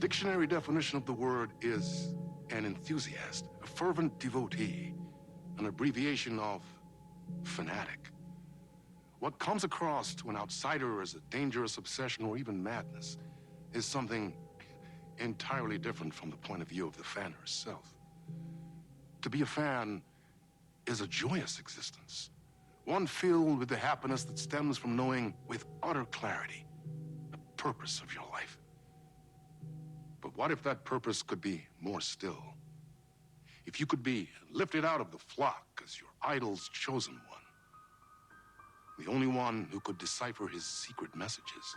dictionary definition of the word is an enthusiast, a fervent devotee, an abbreviation of fanatic. What comes across to an outsider as a dangerous obsession or even madness is something entirely different from the point of view of the fan herself. To be a fan is a joyous existence, one filled with the happiness that stems from knowing with utter clarity the purpose of your life. But what if that purpose could be more still? If you could be lifted out of the flock as your idol's chosen one, the only one who could decipher his secret messages.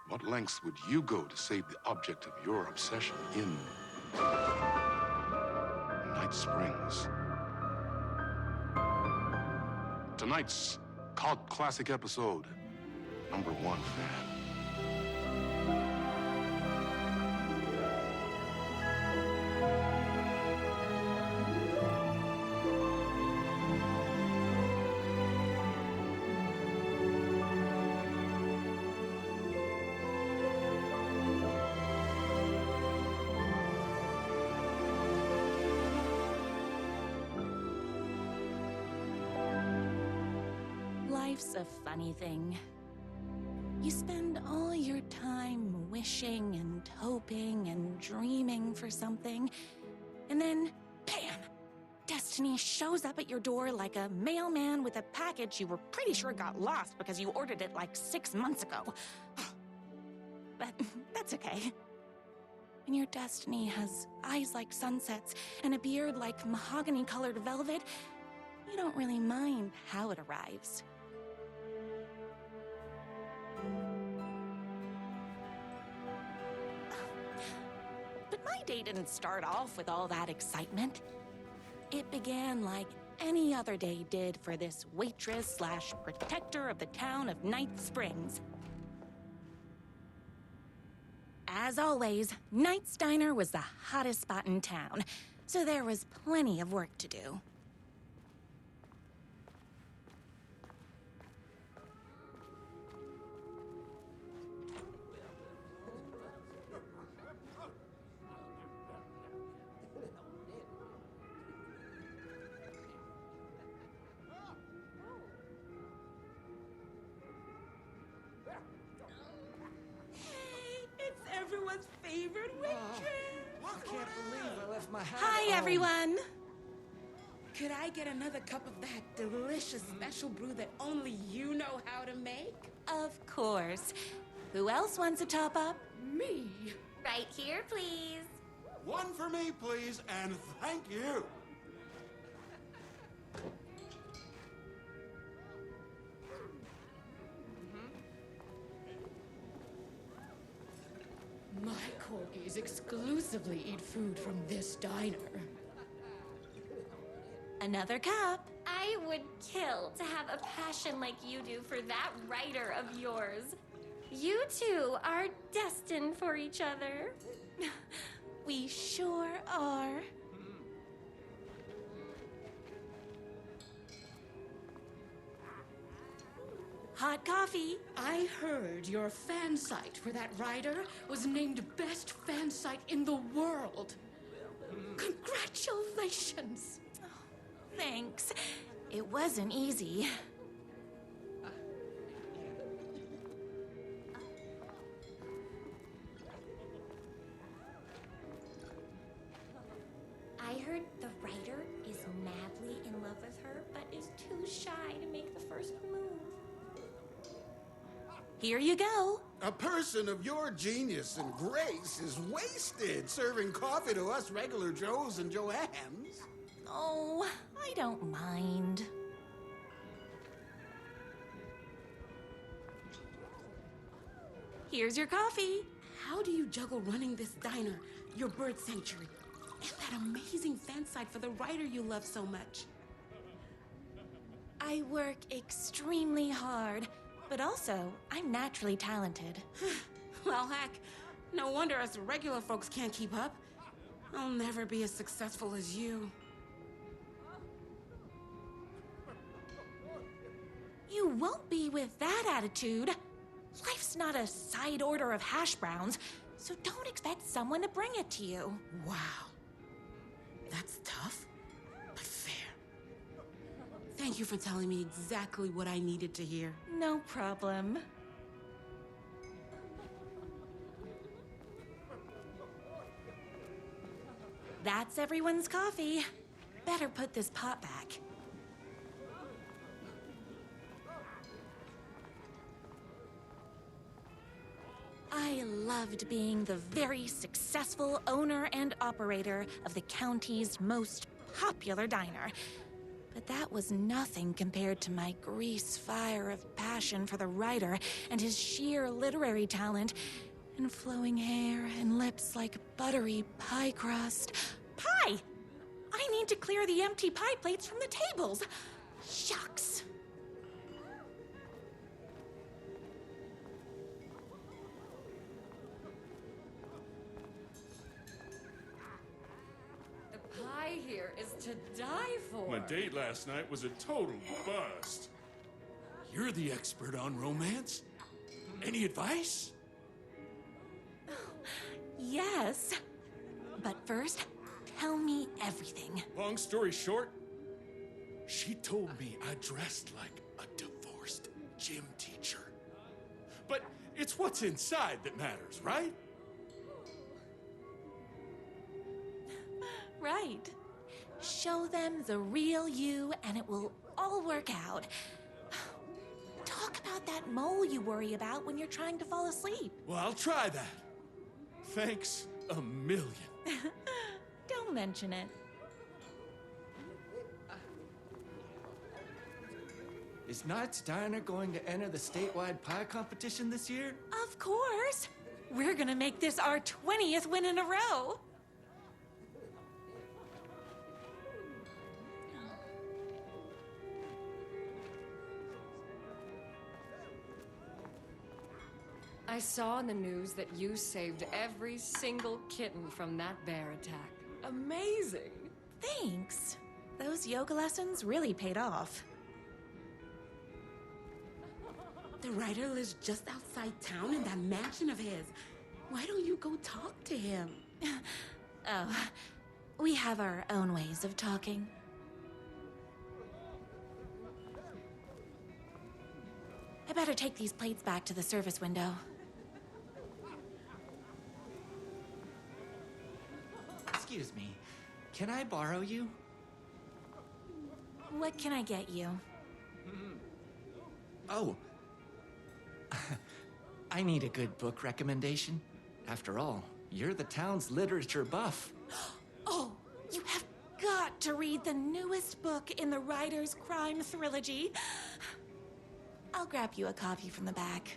What lengths would you go to save the object of your obsession in Night Springs? Tonight's cult classic episode, #1 fan. Life's a funny thing. You spend all your time wishing and hoping and dreaming for something, and then, bam! Destiny shows up at your door like a mailman with a package you were pretty sure got lost because you ordered it like 6 months ago. But that's okay. When your destiny has eyes like sunsets and a beard like mahogany-colored velvet, you don't really mind how it arrives. But my day didn't start off with all that excitement. It began like any other day did for this waitress/protector of the town of Night Springs. As always, Knight's Diner was the hottest spot in town, so there was plenty of work to do. Everyone's favorite waitress. I can't believe I left my hat Hi, at home. everyone. Could I get another cup of that delicious special brew that only you know how to make? Of course. Who else wants a top-up? Me. Right here, please. One for me, please, and thank you. My corgis exclusively eat food from this diner. Another cup. I would kill to have a passion like you do for that writer of yours. You two are destined for each other. We sure are. Hot coffee. I heard your fan site for that writer was named best fan site in the world. Congratulations! Thanks. It wasn't easy. I heard the writer is madly in love with her, but is too shy to make the first move. Here you go. A person of your genius and grace is wasted serving coffee to us regular Joes and Joannes. Oh, I don't mind. Here's your coffee. How do you juggle running this diner, your bird sanctuary, and that amazing fan site for the writer you love so much? I work extremely hard, but also I'm naturally talented. Well, heck, no wonder us regular folks can't keep up. I'll never be as successful as you. You won't be with that attitude. Life's It's not a side order of hash browns, so don't expect someone to bring it to you. Wow. That's tough, but fair. Thank you for telling me exactly what I needed to hear. No problem. That's everyone's coffee. Better put this pot back. I loved being the very successful owner and operator of the county's most popular diner. But that was nothing compared to my grease fire of passion for the writer and his sheer literary talent, and flowing hair and lips like buttery pie crust. Pie! I need to clear the empty pie plates from the tables. Shucks. The pie here is to die for. My date last night was a total bust. You're the expert on romance. Any advice? Yes. But first, tell me everything. Long story short, she told me I dressed like a divorced gym teacher. But it's what's inside that matters, right? Right. Show them the real you and it will all work out. Talk about that mole you worry about when you're trying to fall asleep. Well, I'll try that. Thanks a million. Don't mention it. Is Knight's Diner going to enter the statewide pie competition this year? Of course. We're gonna make this our 20th win in a row. I saw in the news that you saved every single kitten from that bear attack. Amazing! Thanks. Those yoga lessons really paid off. The writer lives just outside town in that mansion of his. Why don't you go talk to him? Oh, we have our own ways of talking. I better take these plates back to the service window. Excuse me, can I borrow you? What can I get you? Oh. I need a good book recommendation. After all, you're the town's literature buff. Oh, you have got to read the newest book in the Writer's Crime Trilogy. I'll grab you a copy from the back.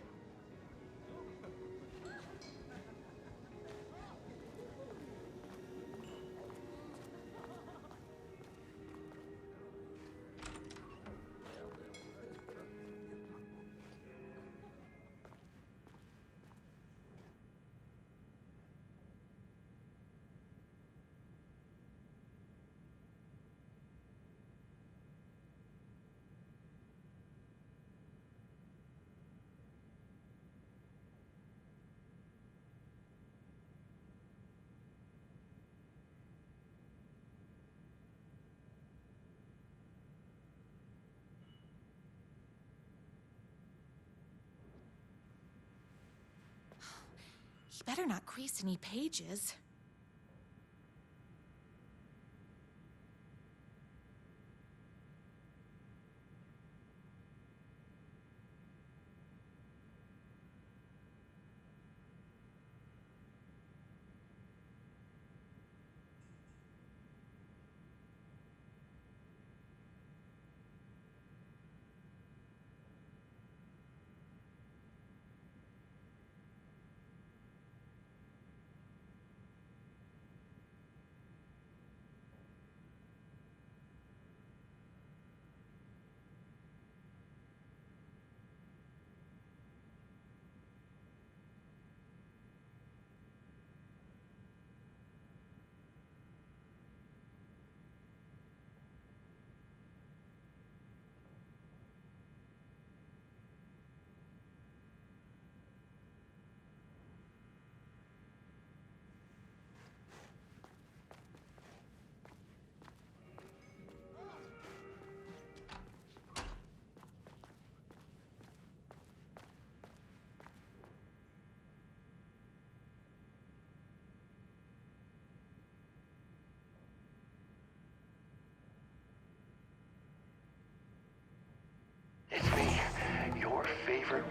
You better not crease any pages.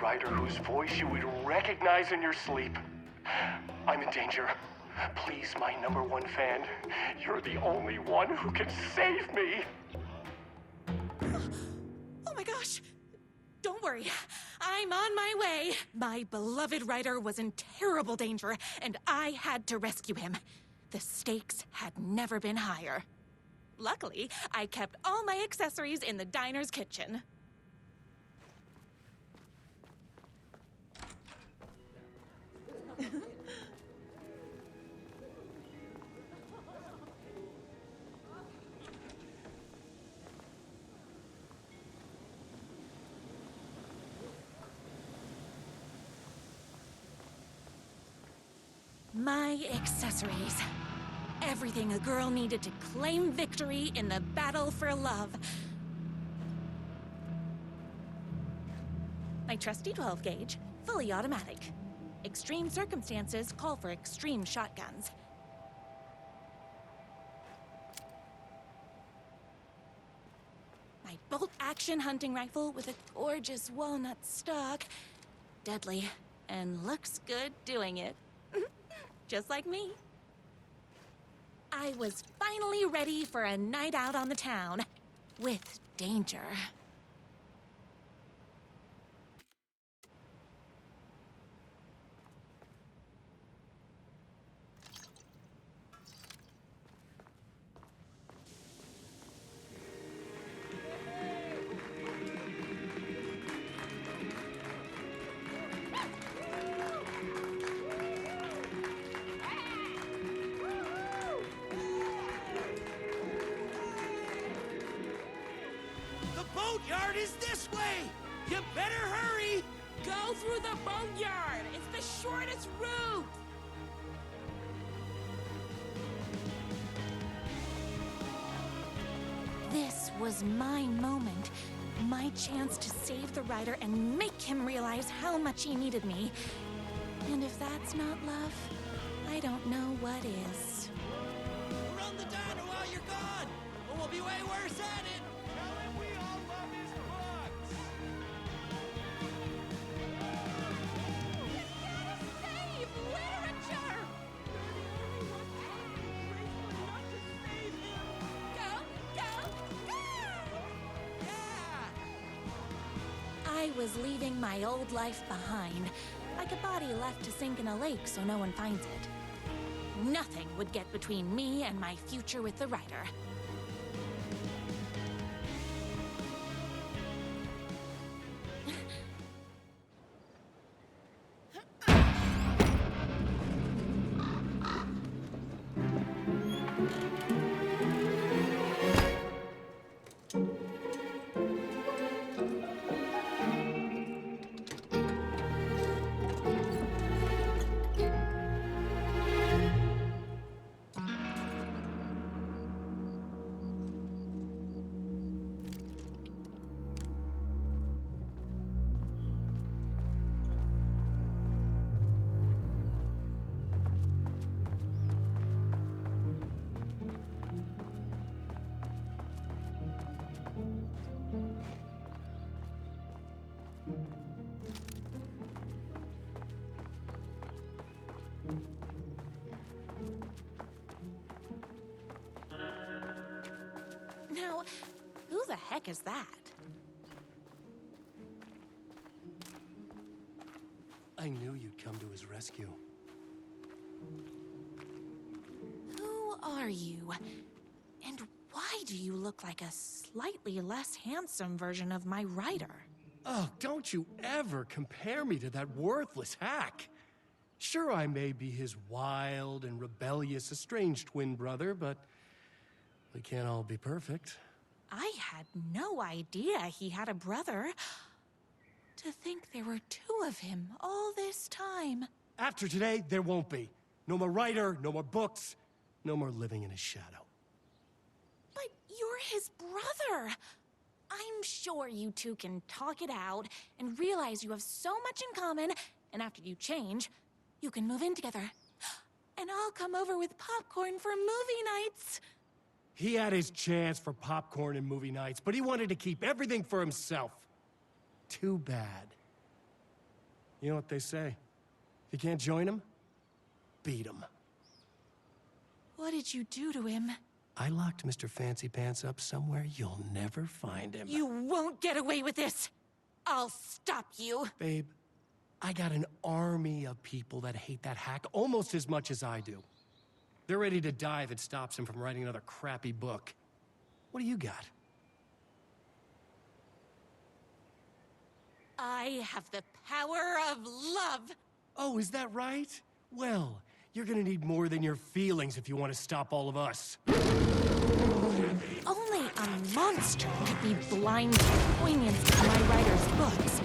writer whose voice you would recognize in your sleep. I'm in danger. Please, my #1 fan, you're the only one who can save me. Oh my gosh! Don't worry, I'm on my way. My beloved writer was in terrible danger, and I had to rescue him. The stakes had never been higher. Luckily, I kept all my accessories in the diner's kitchen. My accessories. Everything a girl needed to claim victory in the battle for love. My trusty 12 gauge, fully automatic. Extreme circumstances call for extreme shotguns. My bolt-action hunting rifle with a gorgeous walnut stock. Deadly, and looks good doing it. Just like me. I was finally ready for a night out on the town. With danger. Boatyard is this way! You better hurry! Go through the boatyard! It's the shortest route! This was my moment. My chance to save the writer and make him realize how much he needed me. And if that's not love, I don't know what is. Run the diner while you're gone, or we'll be way worse at it! Tell him we all love his books! You gotta save literature! I was leaving my old life behind, like a body left to sink in a lake so no one finds it. Nothing would get between me and my future with the writer. Now, who the heck is that? I knew you'd come to his rescue. Who are you? And why do you look like a slightly less handsome version of my writer? Oh, don't you ever compare me to that worthless hack. Sure, I may be his wild and rebellious estranged twin brother, but we can't all be perfect. I had no idea he had a brother. To think there were two of him all this time. After today, there won't be. No more writer, no more books, no more living in his shadow. But you're his brother. I'm sure you two can talk it out and realize you have so much in common, and after you change, you can move in together. And I'll come over with popcorn for movie nights. He had his chance for popcorn and movie nights, but he wanted to keep everything for himself. Too bad. You know what they say. If you can't join him, beat him. What did you do to him? I locked Mr. Fancy Pants up somewhere you'll never find him. You won't get away with this! I'll stop you! Babe, I got an army of people that hate that hack almost as much as I do. They're ready to die if it stops him from writing another crappy book. What do you got? I have the power of love! Oh, is that right? Well, you're gonna need more than your feelings if you want to stop all of us. Only a monster could be blind to the poignance of my writer's books.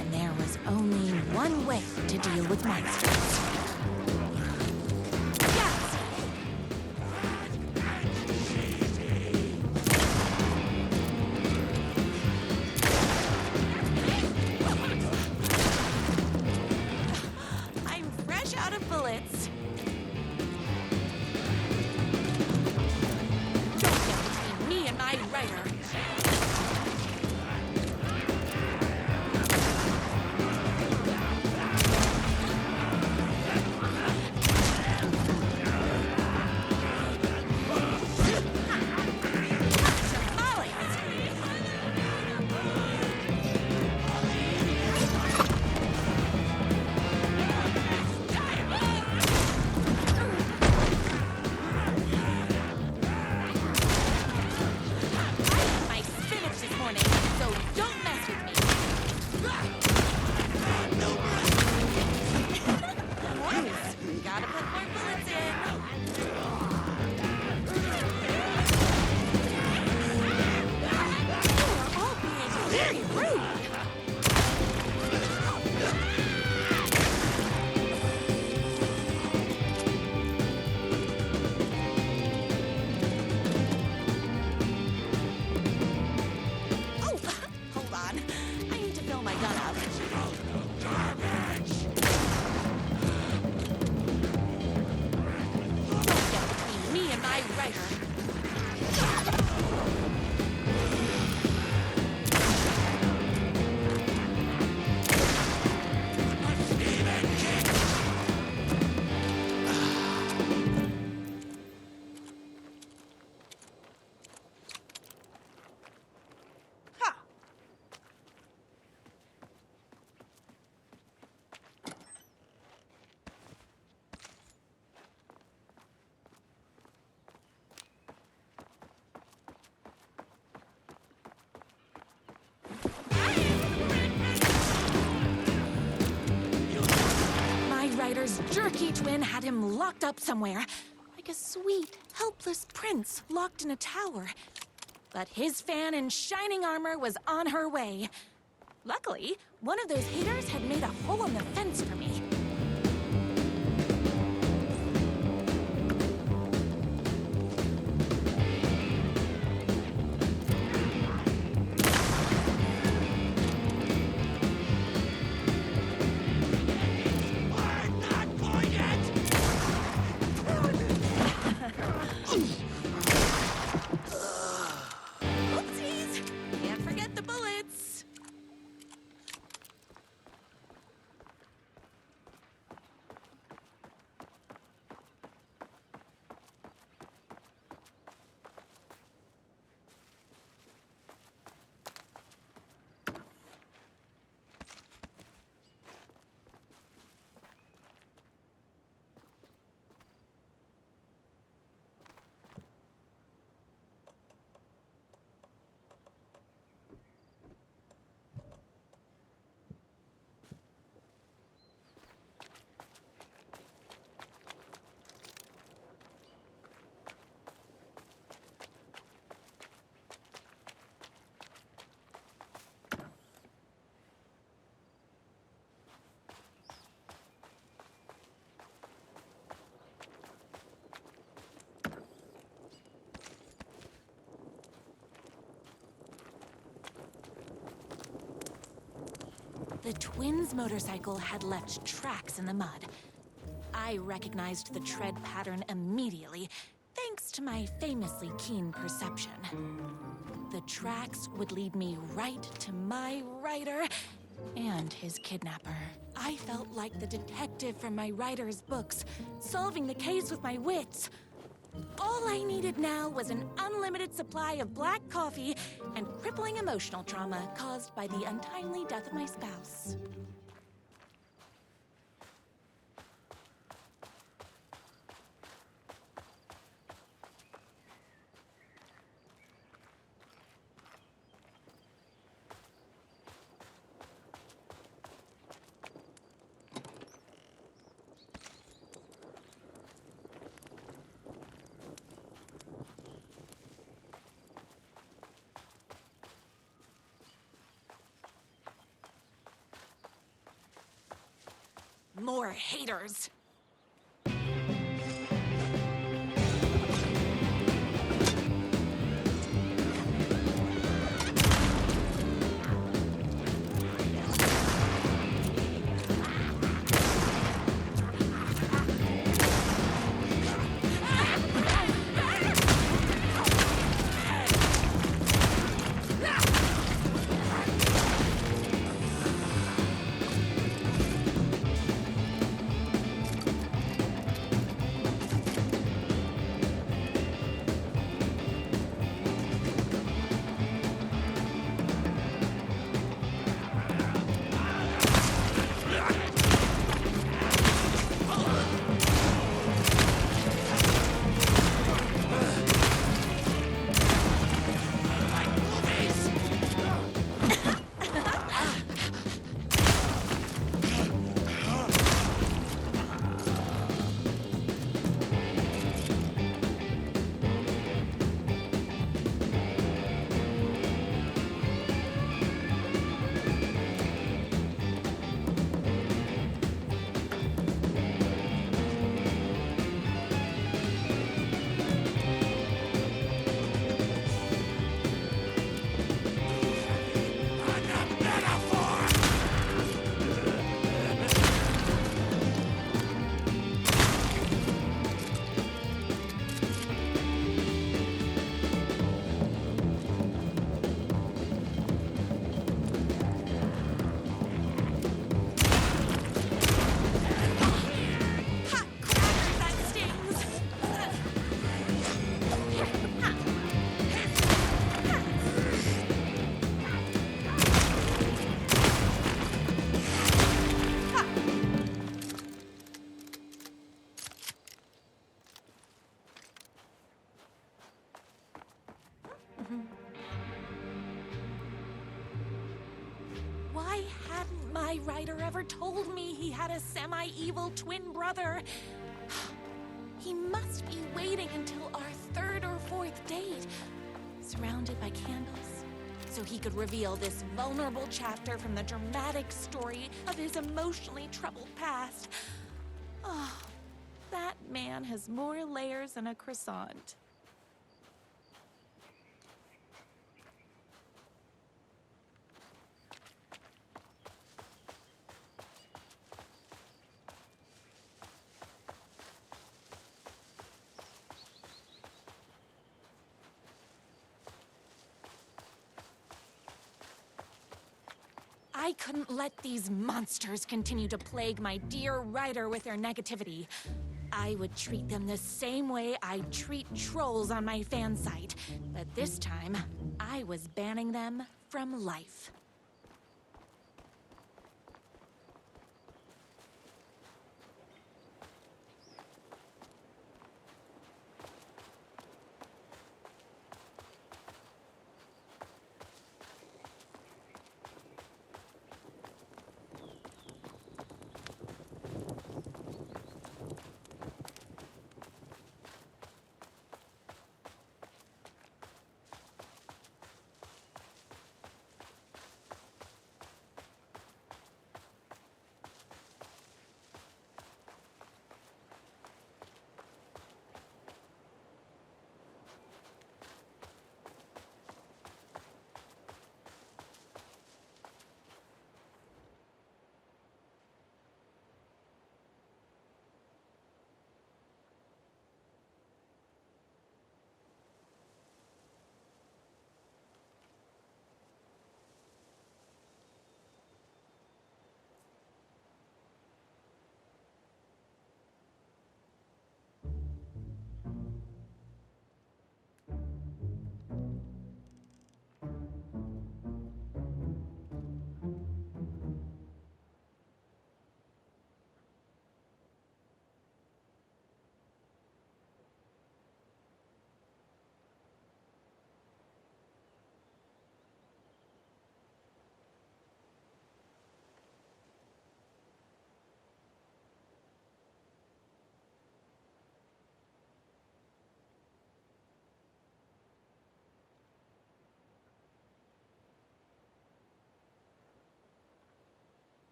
And there was only one way to deal with monsters. Yes! I'm fresh out of bullets. Me and my writer. My spinach this morning, so don't mess with me. Boys, gotta put more bullets in. You're all being very rude. Oh, hold on. I need to fill my gun up. Don't get between me and my writer. Ha! My writer's jerky twin had him locked up somewhere, like a sweet, helpless prince locked in a tower. But his fan in shining armor was on her way. Luckily, one of those haters had made a hole in the fence for me. Oopsies! Can't forget the bullets. The twins' motorcycle had left tracks in the mud. I recognized the tread pattern immediately, thanks to my famously keen perception. The tracks would lead me right to my writer and his kidnapper. I felt like the detective from my writer's books, solving the case with my wits. All I needed now was an unlimited supply of black coffee and crippling emotional trauma caused by the untimely death of my spouse. More haters. Why hadn't my writer ever told me he had a semi-evil twin brother? He must be waiting until our third or fourth date, surrounded by candles, so he could reveal this vulnerable chapter from the dramatic story of his emotionally troubled past. Oh, that man has more layers than a croissant. I couldn't let these monsters continue to plague my dear writer with their negativity. I would treat them the same way I treat trolls on my fan site, but this time, I was banning them from life.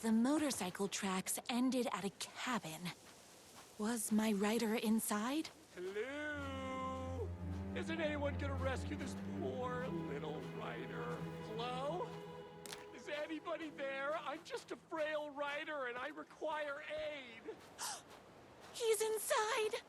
The motorcycle tracks ended at a cabin. Was my rider inside? Hello? Isn't anyone gonna rescue this poor little rider? Hello? Is anybody there? I'm just a frail rider and I require aid. He's inside!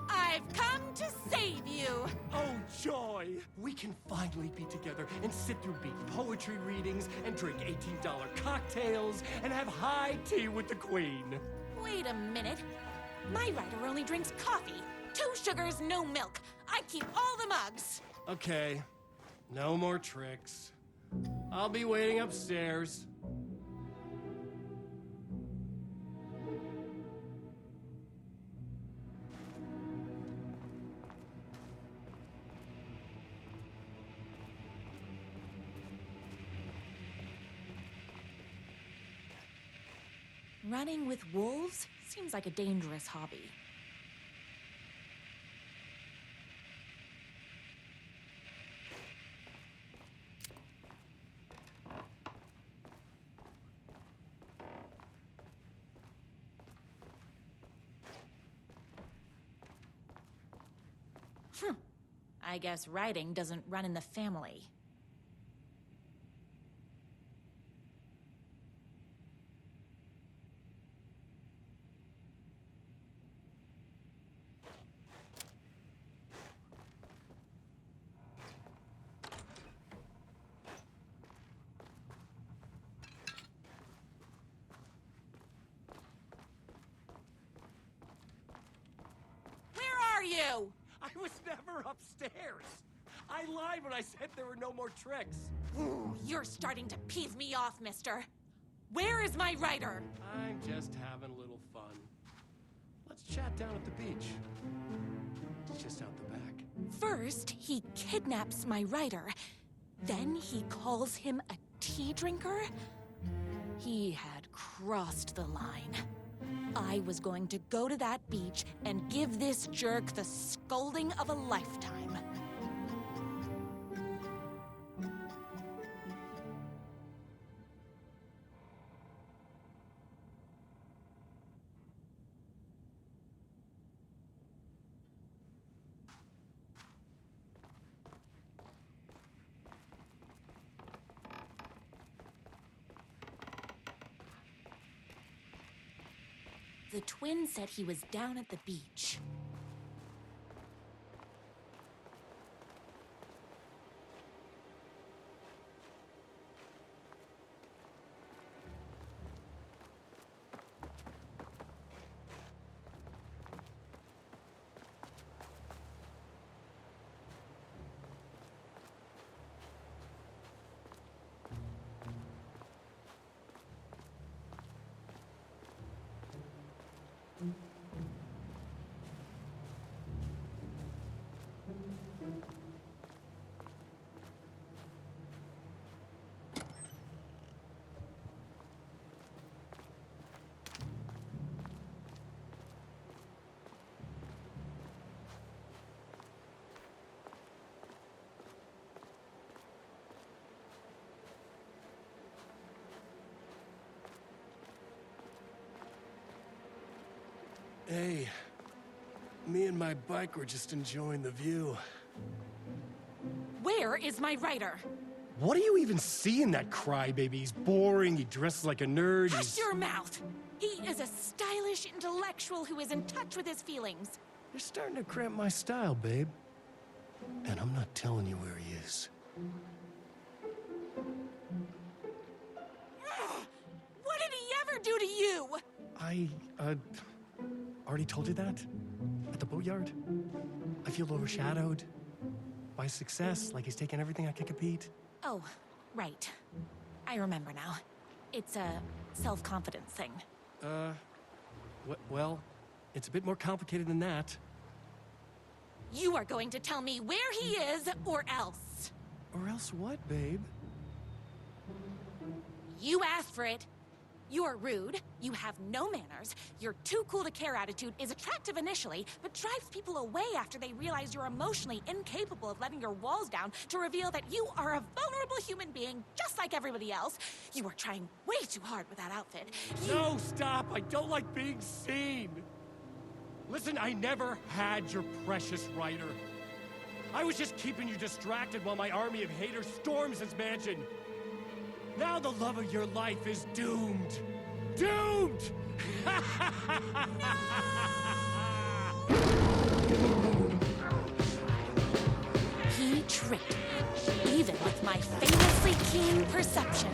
I've come to save you! Oh, joy! We can finally be together and sit through beat poetry readings and drink $18 cocktails and have high tea with the Queen. Wait a minute. My rider only drinks coffee. 2 sugars, no milk. I keep all the mugs. Okay, no more tricks. I'll be waiting upstairs. Running with wolves seems like a dangerous hobby. I guess riding doesn't run in the family. You? I was never upstairs. I lied when I said there were no more tricks. Ooh, you're starting to piss me off, mister. Where is my rider? I'm just having a little fun. Let's chat down at the beach. It's just out the back. First, he kidnaps my rider. Then he calls him a tea drinker. He had crossed the line. I was going to go to that beach and give this jerk the scolding of a lifetime. The twin said he was down at the beach. Hey, me and my bike were just enjoying the view. Where is my rider? What do you even see in that crybaby? He's boring, he dresses like a nerd, Hush your mouth! He is a stylish intellectual who is in touch with his feelings. You're starting to cramp my style, babe. And I'm not telling you where he is. What did he ever do to you? I, already told you that? At the boatyard? I feel overshadowed. By success, like he's taking everything I can compete. Oh, right. I remember now. It's a self-confidence thing. Well, it's a bit more complicated than that. You are going to tell me where he is, or else. Or else what, babe? You asked for it. You're rude, you have no manners, your too cool to care attitude is attractive initially, but drives people away after they realize you're emotionally incapable of letting your walls down to reveal that you are a vulnerable human being just like everybody else. You are trying way too hard with that outfit. No, stop! I don't like being seen! Listen, I never had your precious writer. I was just keeping you distracted while my army of haters storms this mansion. Now the love of your life is doomed! Doomed! He tricked me, even with my famously keen perception.